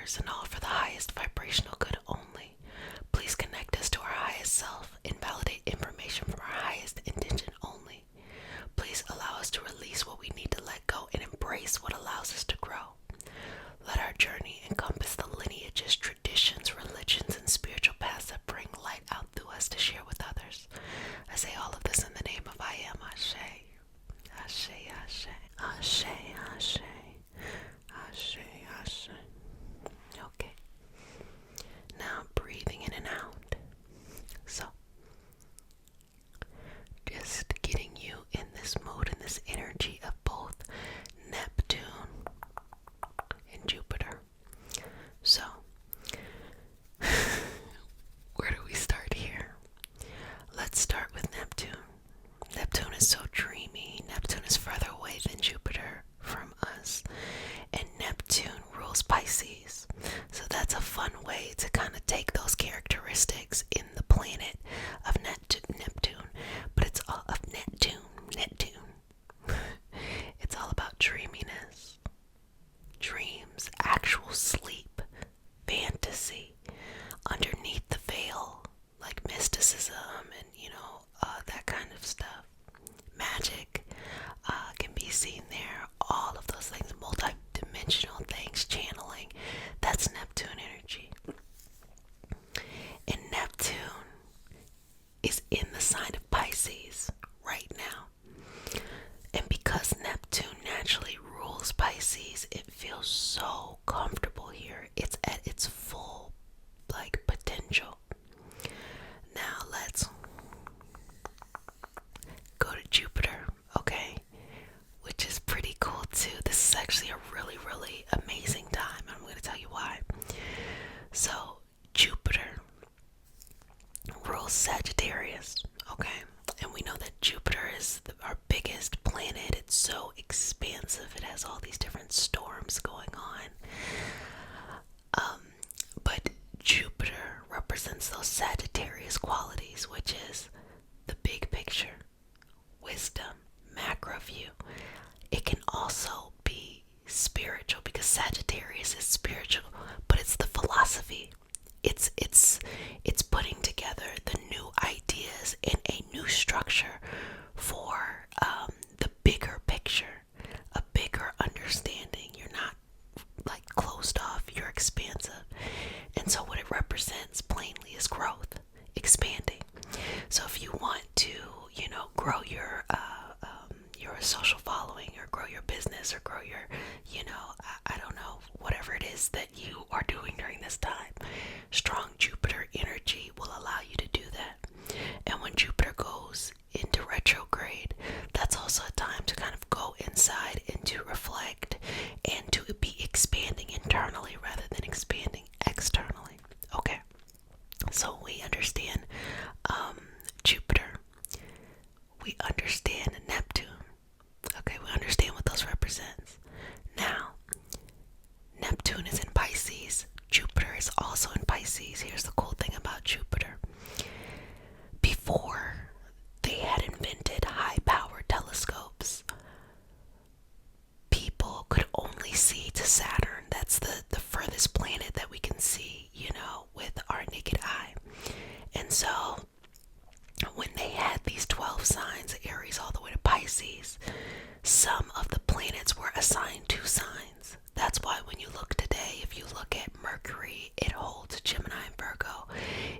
universe and all for the highest vibrational good only. Please connect us to our highest self and validate information from our highest intention only. Please allow us to release what we need to let go and embrace what allows us to grow. Let our journey encompass the lineages, traditions, religions, and spiritual paths that bring light out through us to share with others. I say all of this in the name of I am Ashe. Ashe, Ashe, Ashe, Ashe, Ashe, Ashe. Okay. Now breathing in and out. So, just getting you in this mood, in this energy of both Neptune and Jupiter. So, where do we start here? Let's start with Neptune. Neptune is so dreamy. Neptune is further away than Jupiter from us. And Neptune rules Pisces. So that's a fun way to kind of take those characteristics in the planet of Neptune. But it's all of Neptune. It's all about dreaminess. Dreams, actual sleep, fantasy, underneath the veil, like mysticism and, that kind of stuff. Magic can be seen there. All of those things, multi-dimensional things, channeling. That's Neptune energy. And Neptune is in the sign of Pisces right now. And because Neptune naturally rules Pisces, it feels so comfortable here. It's at its full, potential. Now let's go to Jupiter, okay? Which is pretty cool too. This is actually a really, really amazing time. I'm going to tell you why. So, Jupiter rules Sagittarius, okay? And we know that Jupiter is our biggest planet. It's so expansive. It has all these different storms going on. But Jupiter represents those Sagittarius qualities, which is the big picture, wisdom, macro view. It can also be spiritual because Sagittarius is spiritual, but it's the philosophy. It's putting together the new ideas in a new structure for the bigger picture, a bigger understanding. You're not closed off, you're expansive. And so what it represents plainly is growth, expanding. So if you want to, grow your social following, or grow your business, or grow your, I don't know, whatever it is that you are doing during this time, strong Jupiter energy will allow you to do that. And when Jupiter goes into retrograde, that's also a time to kind of go inside and to reflect and to be expanding internally rather than expanding externally. Okay, so we understand Jupiter. We understand Neptune. Okay, we understand what those represents. Now, Neptune is in Pisces. Jupiter is also in Pisces. Here's the cool thing about Jupiter. Before they had invented high-powered telescopes, people could only see to Saturn. That's the furthest planet that we can see, with our naked eye. And so, when they had these 12 signs, Aries all the way to Pisces, some of the planets were assigned 2 signs. That's why when you look today, if you look at Mercury, it holds Gemini and Virgo.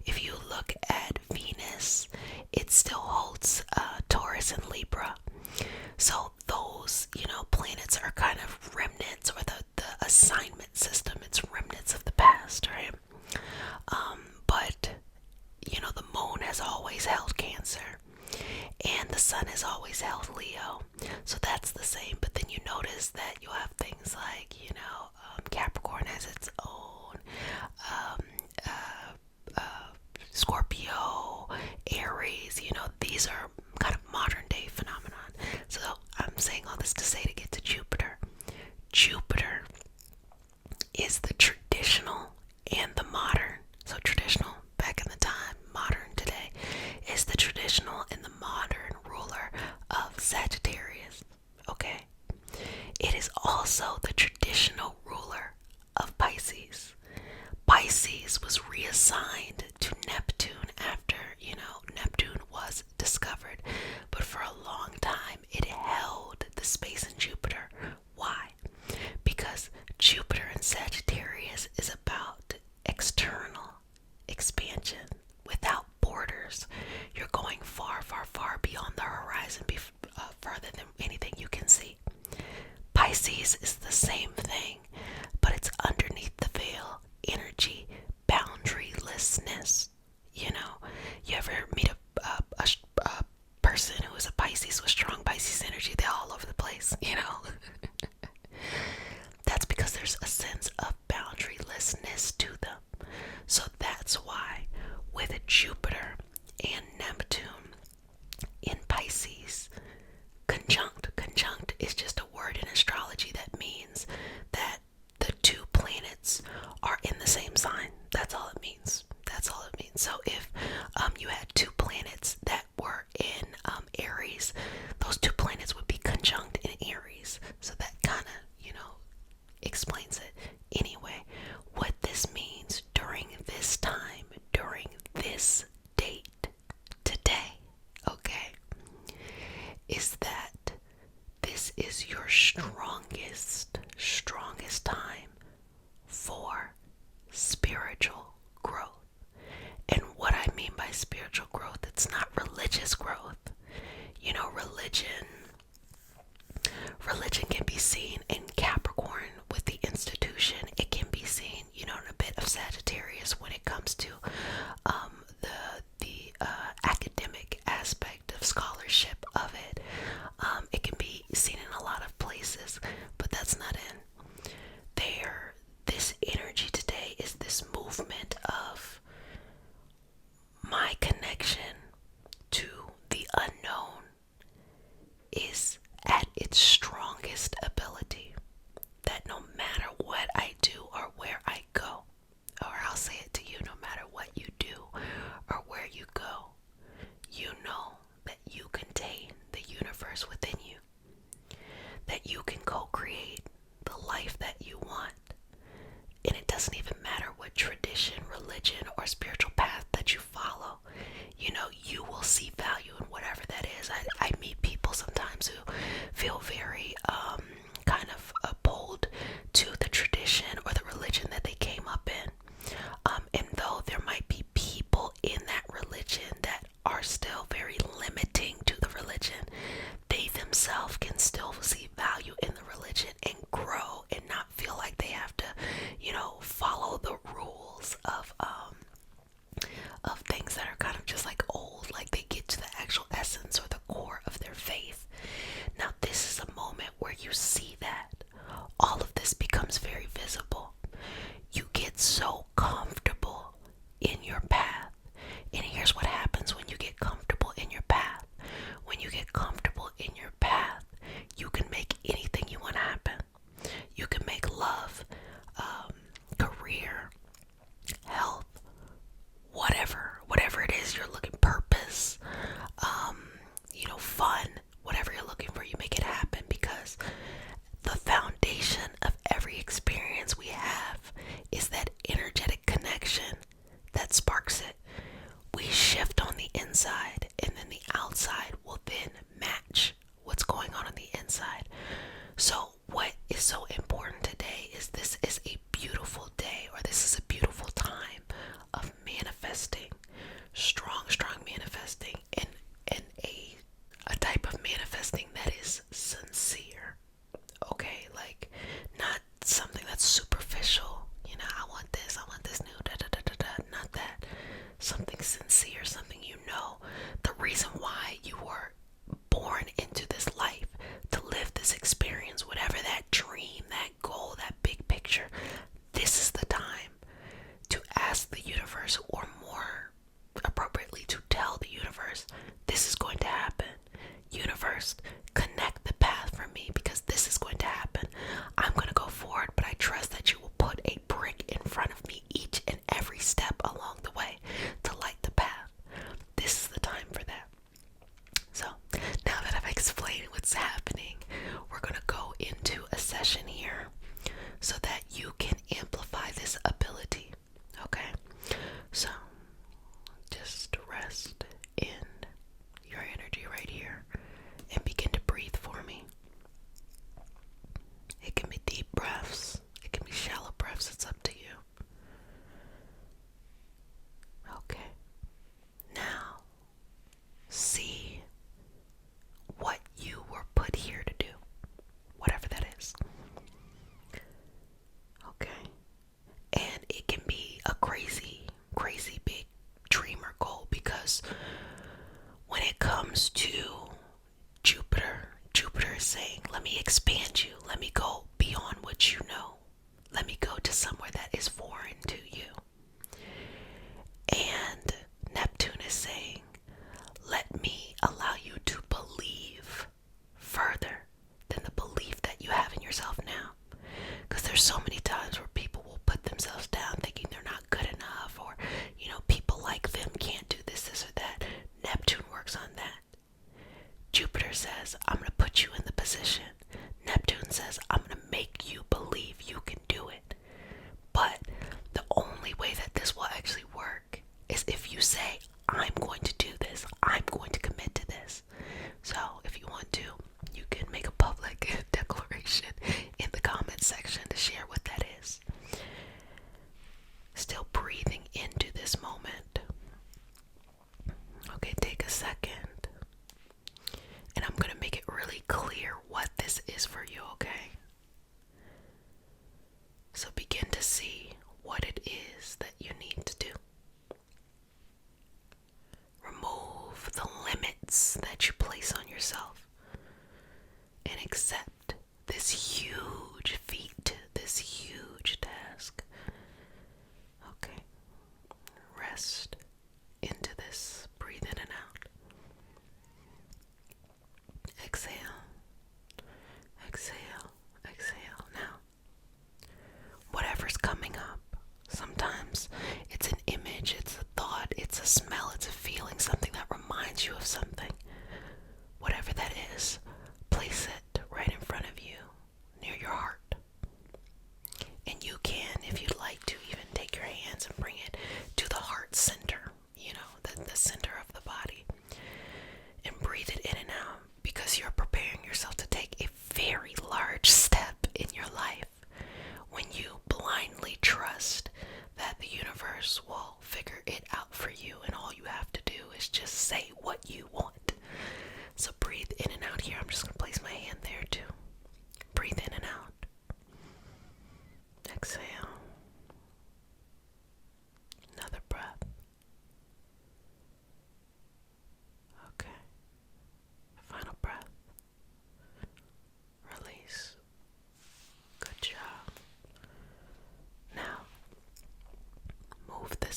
If you look at Venus, it still holds Taurus and Libra. So those, planets are kind of remnants, or the assignment system. It's remnants of the past, right? But the moon has always held Cancer, and the sun has always held Leo. So that's the same. But then you notice that you'll have things like, Capricorn has its own, Scorpio, Aries. These are kind of modern day phenomenon. So I'm saying all this to say, to get to Jupiter. Jupiter is the traditional and the modern. So traditional back in the time, modern today, is the traditional and the modern ruler of Sagittarius. Okay? It is also the traditional ruler of Pisces. planets are in the same sign. That's all it means. That's all it means. So if you had two planets that were in Aries, those two planets would be conjunct in Aries. So that kind of, explains it. Anyway, what this means during this time, during this date, today, okay, is that this is your strongest time for spiritual growth. And what I mean by spiritual growth, it's not religious growth. Religion can be seen in Capricorn with the institution. It can be seen, in a bit of Sagittarius when it comes to the academic aspect of scholarship of it. It can be seen in a lot of places, but that's not in there. This energy today is this movement of my connection to the unknown is at its strongest ability. That no matter what I do or where I go, or I'll say it to you, no matter what you do or where you go, you know that you contain the universe within you, that you can co-create the life that you want. And it doesn't even matter what tradition, religion, or spiritual path that you follow. You will see value in whatever that is. I meet people sometimes who feel very kind of pulled to the tradition or the religion that they came up in. And though there might be people in that religion that are still very limiting to the religion, they themselves can still see value in the religion and grow and not feel like they have to, follow the rules of things that are kind of just like old, like they get to the actual essence or the core of their faith. Now, this is a moment where you see that all of this becomes very visible. You get so comfortable in your path. And here's what happens when you get comfortable in your path. When you get comfortable in your path, you can make anything you want to happen. You can make love, career, health, whatever it is you're looking, purpose, fun, whatever you're looking for, you make it happen, because the foundation of every experience we have is that energy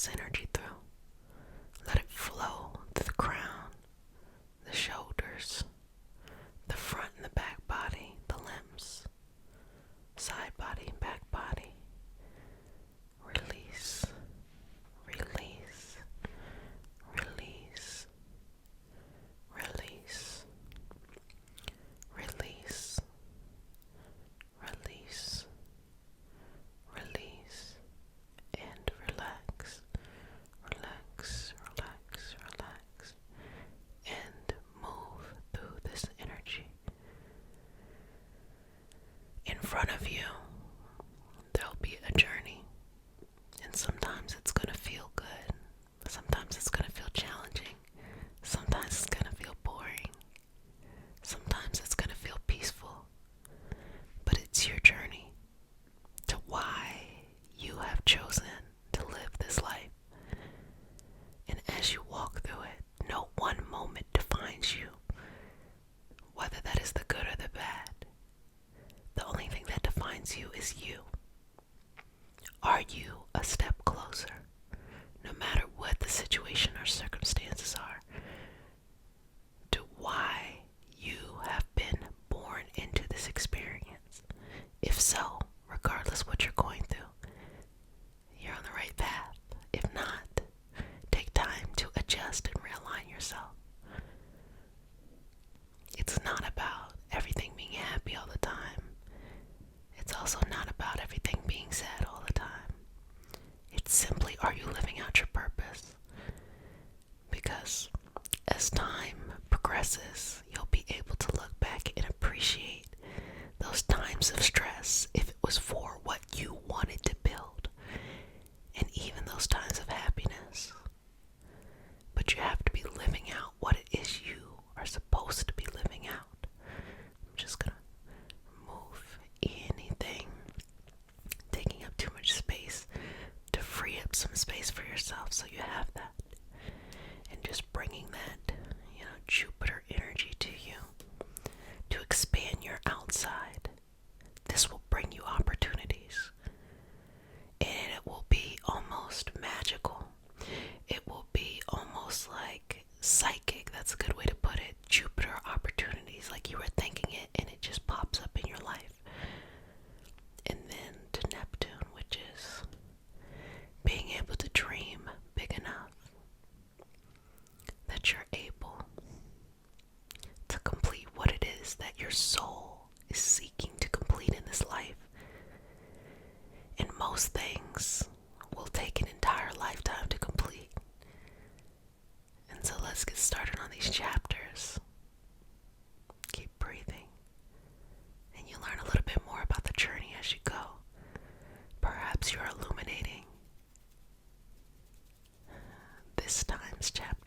this energy through. Let it flow through the crown, the shoulders, the front and the back body, the limbs, side body and back body. Release, release, release, release, release, release, release, and relax, relax, relax, relax, and move through this energy. In front of you, there'll be a journey, and sometimes it's going to feel good, sometimes it's going to feel challenging, sometimes it's going to feel boring, sometimes it's going to feel peaceful, but it's your journey to why you have chosen to live this life. And as you walk through it, no one moment defines you, whether that is the good or the bad. The only thing that defines you is you. Are you a step closer, no matter what the situation or circumstances are, to why you have been born into this experience? If so, regardless what you're going through, you're on the right path. If not, take time to adjust and realign yourself. It's not about everything being happy all the time. It's also not about everything being sad all the time. It's simply, are you living out your purpose? Because as time progresses, you'll be able to look back and appreciate those times of stress if it was for what you wanted to build, and even those times of happiness. But you have to be living out what it is you are supposed to be living out. I'm just gonna remove anything taking up too much space to free up some space for yourself, so you have that. And just bringing that, Jupiter energy to you to expand your outside. This will bring you opportunities, and it will be almost magical. It will be almost like psychic. That's a good way to put it. Jupiter opportunities, like you were thinking it and it just pops up in your life. And then to Neptune, which is being able to dream big enough that you're able to complete what it is that your soul is seeking to complete in this life. And most things will take an entire lifetime to complete. And so let's get started on these chapters. Keep breathing, and you learn a little bit more about the journey as you go. Perhaps you're illuminating this time's chapter.